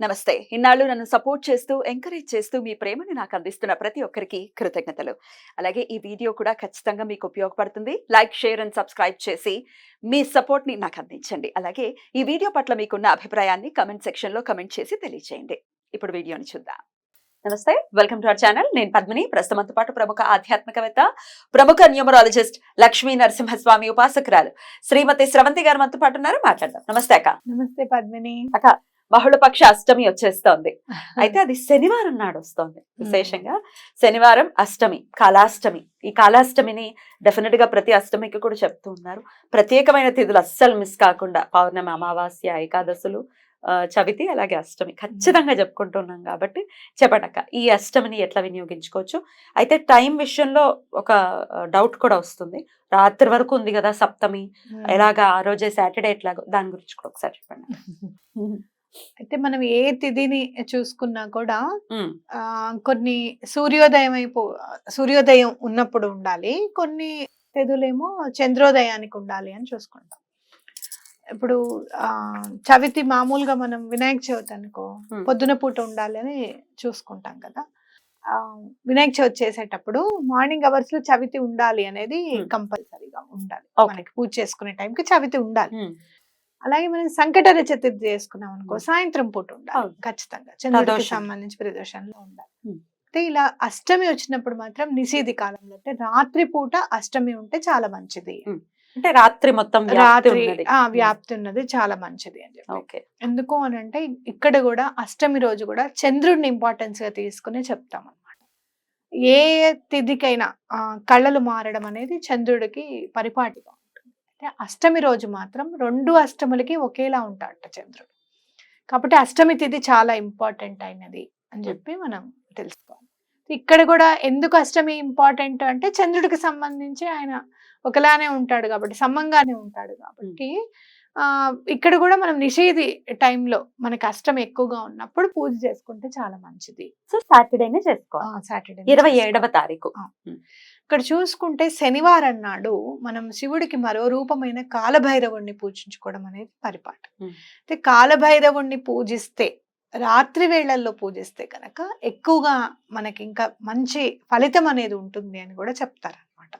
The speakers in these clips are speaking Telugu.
నమస్తే. ఇన్నాళ్ళు నన్ను సపోర్ట్ చేస్తూ, ఎంకరేజ్ చేస్తూ మీ ప్రేమని నాకు అందిస్తున్న ప్రతి ఒక్కరికి కృతజ్ఞతలు. అలాగే ఈ వీడియో కూడా ఖచ్చితంగా మీకు ఉపయోగపడుతుంది. లైక్, షేర్ అండ్ సబ్స్క్రైబ్ చేసి మీ సపోర్ట్‌ని నాకు అందించండి. అలాగే ఈ వీడియో పట్ల మీకున్న అభిప్రాయాన్ని కామెంట్ సెక్షన్‌లో కామెంట్ చేసి తెలియజేయండి. ఇప్పుడు వీడియోని చూద్దాం. నమస్తే, వెల్కమ్ టు అవర్ ఛానల్. నేను పద్మిని. ప్రస్తుతంతో పాటు ప్రముఖ ఆధ్యాత్మికవేత్త, ప్రముఖ న్యూమరాలజిస్ట్ లక్ష్మీ నరసింహస్వామి ఉపాసకురాలు శ్రీమతి స్రవంతి గారు మనతో పాటు ఉన్నారు. మాట్లాడదాం. నమస్తే అక్క. నమస్తే పద్మిని. అక్క, బహుళపక్ష అష్టమి వచ్చేస్తోంది. అయితే అది శనివారం నాడు వస్తోంది. విశేషంగా శనివారం అష్టమి, కాలాష్టమి. ఈ కాలాష్టమిని డెఫినెట్ గా ప్రతి అష్టమికి కూడా చెప్తూ ఉన్నారు. ప్రత్యేకమైన తిథులు అస్సలు మిస్ కాకుండా పౌర్ణమి, అమావాస్య, ఏకాదశులు, చవితి, అలాగే అష్టమి ఖచ్చితంగా చెప్పుకుంటున్నాం కాబట్టి చెప్పటక్క ఈ అష్టమిని ఎట్లా వినియోగించుకోవచ్చు. అయితే టైం విషయంలో ఒక డౌట్ కూడా వస్తుంది. రాత్రి వరకు ఉంది కదా సప్తమి, ఎలాగా ఆ రోజే సాటర్డే ఎట్లాగో దాని గురించి కూడా ఒకసారి చెప్పండి. అయితే మనం ఏ తిథిని చూసుకున్నా కూడా కొన్ని సూర్యోదయం ఉన్నప్పుడు ఉండాలి, కొన్ని తిథులేమో చంద్రోదయానికి ఉండాలి అని చూసుకుంటాం. ఇప్పుడు చవితి మామూలుగా మనం వినాయక చవితి అనుకో పొద్దున పూట ఉండాలి అని చూసుకుంటాం కదా. వినాయక చవితి చేసేటప్పుడు మార్నింగ్ అవర్స్ లో చవితి ఉండాలి అనేది కంపల్సరీగా ఉండాలి. మనకి పూజ చేసుకునే టైంకి చవితి ఉండాలి. అలాగే మనం సంకటహర చతుర్థి చేసుకున్నాం అనుకో సాయంత్రం పూట ఉండాలి ఖచ్చితంగా, చంద్రుడికి సంబంధించి ప్రదోషంలో ఉండాలి. అయితే ఇలా అష్టమి వచ్చినప్పుడు మాత్రం నిషేధి కాలంలో అంటే రాత్రి పూట అష్టమి ఉంటే చాలా మంచిది. అంటే రాత్రి మొత్తం వ్యాప్తి ఉన్నది చాలా మంచిది అని చెప్పి. ఎందుకు అని అంటే ఇక్కడ కూడా అష్టమి రోజు కూడా చంద్రుడిని ఇంపార్టెన్స్ గా తీసుకుని చెప్తాం అనమాట. ఏ తిథికైనా కళ్ళలు మారడం అనేది చంద్రుడికి పరిపాటిగా ఉంటుంది. అంటే అష్టమి రోజు మాత్రం 2 అష్టములకి ఒకేలా ఉంటాడట చంద్రుడు. కాబట్టి అష్టమి తిథి చాలా ఇంపార్టెంట్ అయినది అని చెప్పి మనం తెలుసుకోవాలి. ఇక్కడ కూడా ఎందుకు అష్టమి ఇంపార్టెంట్ అంటే చంద్రుడికి సంబంధించి ఆయన ఒకలానే ఉంటాడు కాబట్టి, సమంగానే ఉంటాడు కాబట్టి ఇక్కడ కూడా మనం నిషేధి టైంలో మనకి అష్టమి ఎక్కువగా ఉన్నప్పుడు పూజ చేసుకుంటే చాలా మంచిది. సో సాటర్డేనే చేసుకోవాలి. సాటర్డే 27వ తారీఖు. ఇక్కడ చూసుకుంటే శనివారం నాడు మనం శివుడికి మరో రూపమైన కాలభైరవుణ్ణి పూజించుకోవడం అనేది పరిపాటి. అయితే కాలభైరవుణ్ణి పూజిస్తే, రాత్రి వేళల్లో పూజిస్తే కనుక ఎక్కువగా మనకి ఇంకా మంచి ఫలితం అనేది ఉంటుంది అని కూడా చెప్తారనమాట.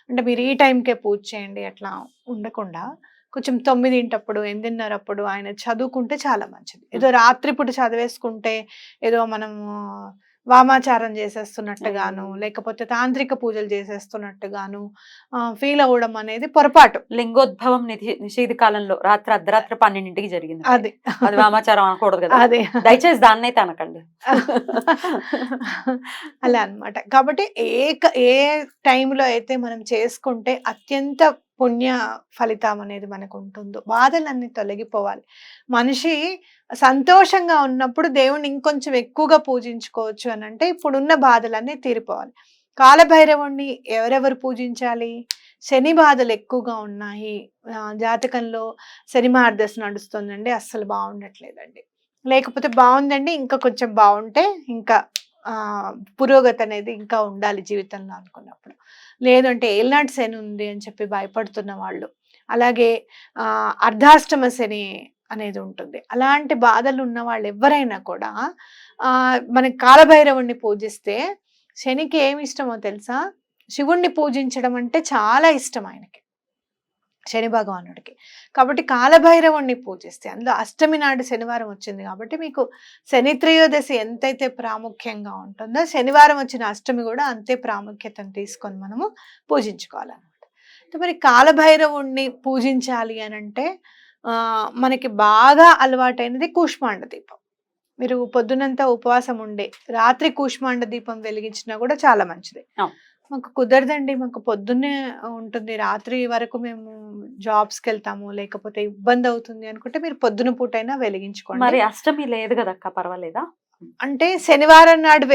అంటే మీరు ఈ టైంకే పూజ చేయండి అట్లా ఉండకుండా కొంచెం 9 8:30 ఆయన చదువుకుంటే చాలా మంచిది. ఏదో రాత్రిపూట చదివేసుకుంటే ఏదో మనము వామాచారం చేసేస్తున్నట్టుగాను లేకపోతే తాంత్రిక పూజలు చేసేస్తున్నట్టుగాను ఫీల్ అవ్వడం అనేది పొరపాటు. లింగోద్భవం నిషేధి కాలంలో రాత్రి అర్ధరాత్రి 12ంటికి జరిగింది. అది వామాచారం అనకూడదు కదా. అదే దయచేసి దాన్ని అయితే అనకండి. అలా అన్నమాట. కాబట్టి ఏ టైంలో అయితే మనం చేసుకుంటే అత్యంత పుణ్య ఫలితం అనేది మనకు ఉంటుందో, బాధలన్నీ తొలగిపోవాలి. మనిషి సంతోషంగా ఉన్నప్పుడు దేవుణ్ణి ఇంకొంచెం ఎక్కువగా పూజించుకోవచ్చు అని అంటే ఇప్పుడున్న బాధలన్నీ తీరిపోవాలి. కాలభైరవుణ్ణి ఎవరెవరు పూజించాలి? శని బాధలు ఎక్కువగా ఉన్నాయి, జాతకంలో శని మహర్దశ నడుస్తుందండి, అస్సలు బాగుండట్లేదండి, లేకపోతే బాగుందండి ఇంకా కొంచెం బాగుంటే ఇంకా పురోగతి అనేది ఇంకా ఉండాలి జీవితంలో అనుకున్నప్పుడు, లేదంటే ఏళ్ళనాటి శని ఉంది అని చెప్పి భయపడుతున్న వాళ్ళు, అలాగే అర్ధాష్టమ శని అనేది ఉంటుంది, అలాంటి బాధలు ఉన్న వాళ్ళు ఎవరైనా కూడా మనకి కాలభైరవుణ్ణి పూజిస్తే, శనికి ఏమి ఇష్టమో తెలుసా? శివుణ్ణి పూజించడం అంటే చాలా ఇష్టం ఆయనకి, శని భగవానుడికి. కాబట్టి కాలభైరవుణ్ణి పూజిస్తే, అందులో అష్టమి నాడు శనివారం వచ్చింది కాబట్టి మీకు శని త్రయోదశి ఎంతైతే ప్రాముఖ్యంగా ఉంటుందో శనివారం వచ్చిన అష్టమి కూడా అంతే ప్రాముఖ్యతను తీసుకొని మనము పూజించుకోవాలన్నమాట. మరి కాలభైరవుణ్ణి పూజించాలి అని అంటే మనకి బాగా అలవాటైనది కూష్మాండ దీపం. మీరు పొద్దునంతా ఉపవాసం ఉండే రాత్రి కూష్మాండ దీపం వెలిగించినా కూడా చాలా మంచిది. మాకు కుదరదండి, మాకు పొద్దున్నే ఉంటుంది, రాత్రి వరకు మేము జాబ్స్కి వెళ్తాము, లేకపోతే ఇబ్బంది అవుతుంది అనుకుంటే మీరు పొద్దున పూటైనా వెలిగించుకోండి. మరి అష్టమి లేదు కదక్క, పర్వాలేదా? అంటే శనివారం నాడు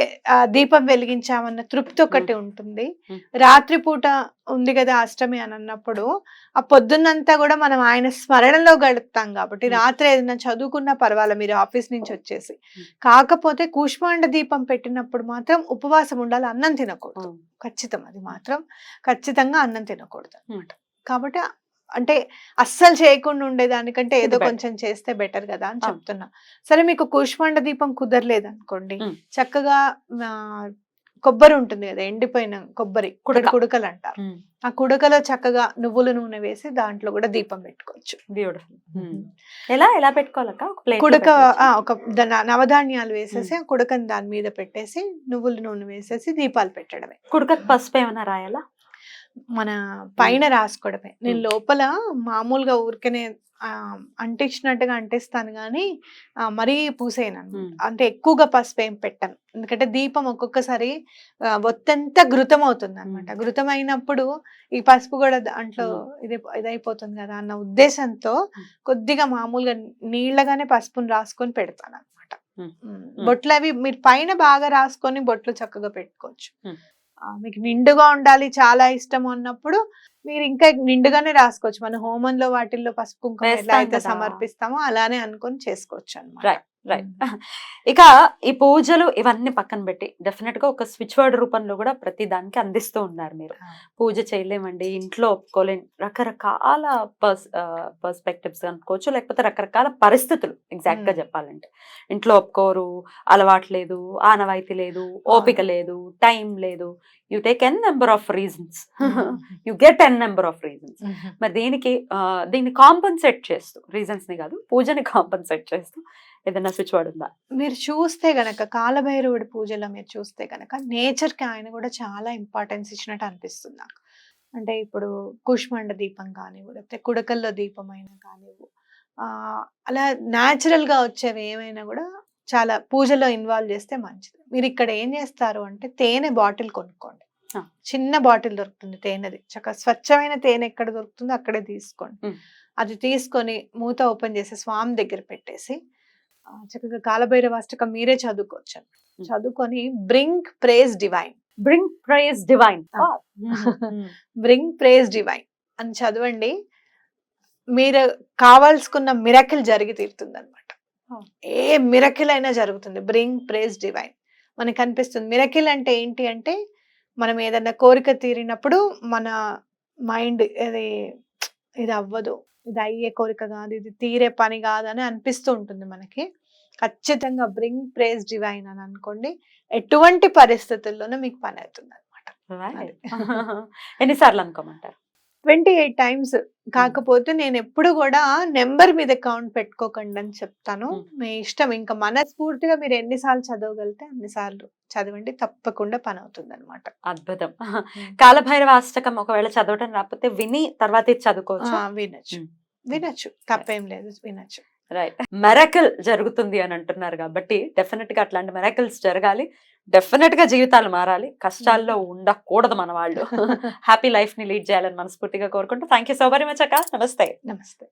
దీపం వెలిగించామన్న తృప్తి ఒకటి ఉంటుంది. రాత్రి పూట ఉంది కదా అష్టమి అని అన్నప్పుడు ఆ పొద్దున్నంతా కూడా మనం ఆయన స్మరణలో గడుపుతాం కాబట్టి రాత్రి ఏదైనా చదువుకున్నా పర్వాలేదు మీరు ఆఫీస్ నుంచి వచ్చేసి. కాకపోతే కూష్మాండ దీపం పెట్టినప్పుడు మాత్రం ఉపవాసం ఉండాలి, అన్నం తినకూడదు. ఖచ్చితం, అది మాత్రం ఖచ్చితంగా అన్నం తినకూడదు అనమాట. కాబట్టి అంటే అస్సలు చేయకుండా ఉండేదానికంటే ఇది ఏదో better. కొంచెం చేస్తే బెటర్ కదా అని అవును. చెప్తున్నా. సరే మీకు కూష్మాండ దీపం కుదరలేదనుకోండి, ఉమ్. చక్కగా కొబ్బరి ఉంటుంది కదా, ఎండిపోయిన కొబ్బరి కుడక. కుడకలు అంటారు. ఆ కుడకలో చక్కగా నువ్వుల నూనె వేసి దాంట్లో కూడా దీపం పెట్టుకోవచ్చు. బ్యూటిఫుల్. ఎలా పెట్టుకోవాలక్క? ఒక ప్లేట్ కుడక ఒక నవధాన్యాలు వేసేసి ఆ కుడకని దాని మీద పెట్టేసి నువ్వుల నూనె వేసేసి దీపాలు పెట్టడమే. కుడకకు పసుపు ఏమైనా రాయాలా? మన పైన రాసుకోవడమే. నేను లోపల మామూలుగా ఊరికనే అంటించినట్టుగా అంటిస్తాను కానీ మరీ పూసేయను. అంటే ఎక్కువగా పసుపు ఏం పెట్టను. ఎందుకంటే దీపం ఒక్కొక్కసారి ఒత్తంతా ఘృతం అవుతుంది అనమాట. ఘృతం అయినప్పుడు ఈ పసుపు కూడా దాంట్లో ఇదైపోతుంది కదా అన్న ఉద్దేశంతో కొద్దిగా మామూలుగా నీళ్ళగానే పసుపుని రాసుకొని పెడతాను అనమాట. బొట్లు అవి మీరు పైన బాగా రాసుకొని బొట్లు చక్కగా పెట్టుకోవచ్చు. మీకు నిండుగా ఉండాలి, చాలా ఇష్టం అన్నప్పుడు మీరు ఇంకా నిండుగానే రాసుకోవచ్చు. మన హోమంలో వాటిల్లో పసుపు కుంకుమ ఎలా అయితే సమర్పిస్తామో అలానే అనుకొని చేసుకోవచ్చు అన్నమాట. రైట్. ఇక ఈ పూజలు ఇవన్నీ పక్కన పెట్టి డెఫినెట్ గా ఒక స్విచ్ వర్డ్ రూపంలో కూడా ప్రతి దానికి అందిస్తూ ఉన్నారు మీరు. పూజ చేయలేమండి, ఇంట్లో ఒప్పుకోలేని రకరకాల పర్స్పెక్టివ్స్ అనుకోవచ్చు, లేకపోతే రకరకాల పరిస్థితులు ఎగ్జాక్ట్ గా చెప్పాలంటే. ఇంట్లో ఒప్పుకోరు, అలవాటు లేదు, ఆనవాయితీ లేదు, ఓపిక లేదు, టైం లేదు. You take n number of reasons, you get n number of reasons. మరి దీన్ని కాంపన్సేట్ చేస్తూ, రీజన్స్ ని కాదు పూజని కాంపన్సేట్ చేస్తూ ఏదైనా స్విచ్ వర్డ్ ఉందా? మీరు చూస్తే గనక కాలభైరవుడి పూజలో మీరు చూస్తే గనక నేచర్ కి ఆయన కూడా చాలా ఇంపార్టెన్స్ ఇచ్చినట్టు అనిపిస్తుంది నాకు. అంటే ఇప్పుడు కూష్మాండ దీపం కానివ్వు, లేకపోతే కుడకల్లో దీపం అయినా కానివ్వు, అలా న్యాచురల్ గా వచ్చేవి ఏమైనా కూడా చాలా పూజలో ఇన్వాల్వ్ చేస్తే మంచిది. మీరు ఇక్కడ ఏం చేస్తారు అంటే తేనె బాటిల్ కొనుక్కోండి. చిన్న బాటిల్ దొరుకుతుంది తేనెది, చక్కగా స్వచ్ఛమైన తేనె ఎక్కడ దొరుకుతుందో అక్కడే తీసుకోండి. అది తీసుకొని మూత ఓపెన్ చేసి స్వామి దగ్గర పెట్టేసి చక్కగా కాలభైరవ అష్టకం మీరే చదువుకోవచ్చు. చదువుకొని bring praise divine, bring praise divine, bring praise divine అని చదవండి. మీరు కావాల్సుకున్న మిరకిల్ జరిగి తీరుతుంది అనమాట. ఏ మిరకిల్ అయినా జరుగుతుంది. బ్రింగ్ ప్రేజ్ డివైన్ మనకి అనిపిస్తుంది. మిరకిల్ అంటే ఏంటి అంటే మనం ఏదన్నా కోరిక తీరినప్పుడు మన మైండ్ ఇది అవ్వదు, ఇది అయ్యే కోరిక కాదు, ఇది తీరే పని కాదు అని అనిపిస్తూ ఉంటుంది మనకి. ఖచ్చితంగా బ్రింగ్ ప్రేజ్ డివైన్ అని అనుకోండి, ఎటువంటి పరిస్థితుల్లోనూ మీకు పని అవుతుంది అనమాట. ఎన్నిసార్లు అనుకోమంటారు? 28 times. కాకపోతే నేను ఎప్పుడు కూడా నెంబర్ మీద కౌంట్ పెట్టుకోకండి అని చెప్తాను. మీ ఇష్టం, ఇంకా మనస్ఫూర్తిగా మీరు ఎన్నిసార్లు చదవగలిగితే అన్నిసార్లు చదవండి, తప్పకుండా పని అవుతుంది అనమాట. అద్భుతం. కాలభైరవ అష్టకం ఒకవేళ చదవటం రాకపోతే విని తర్వాత చదువుకోవచ్చు. వినొచ్చు, తప్పేం లేదు, వినొచ్చు. రైట్. మెరకిల్ జరుగుతుంది అని అంటున్నారు కాబట్టి డెఫినెట్ గా అట్లాంటి మెరకిల్స్ జరగాలి. డెఫినెట్ గా జీవితాలు మారాలి, కష్టాల్లో ఉండకూడదు మన వాళ్ళు. హ్యాపీ లైఫ్ ని లీడ్ చేయాలని మనస్ఫూర్తిగా కోరుకుంటూ thank you so very much అక్క. నమస్తే. నమస్తే.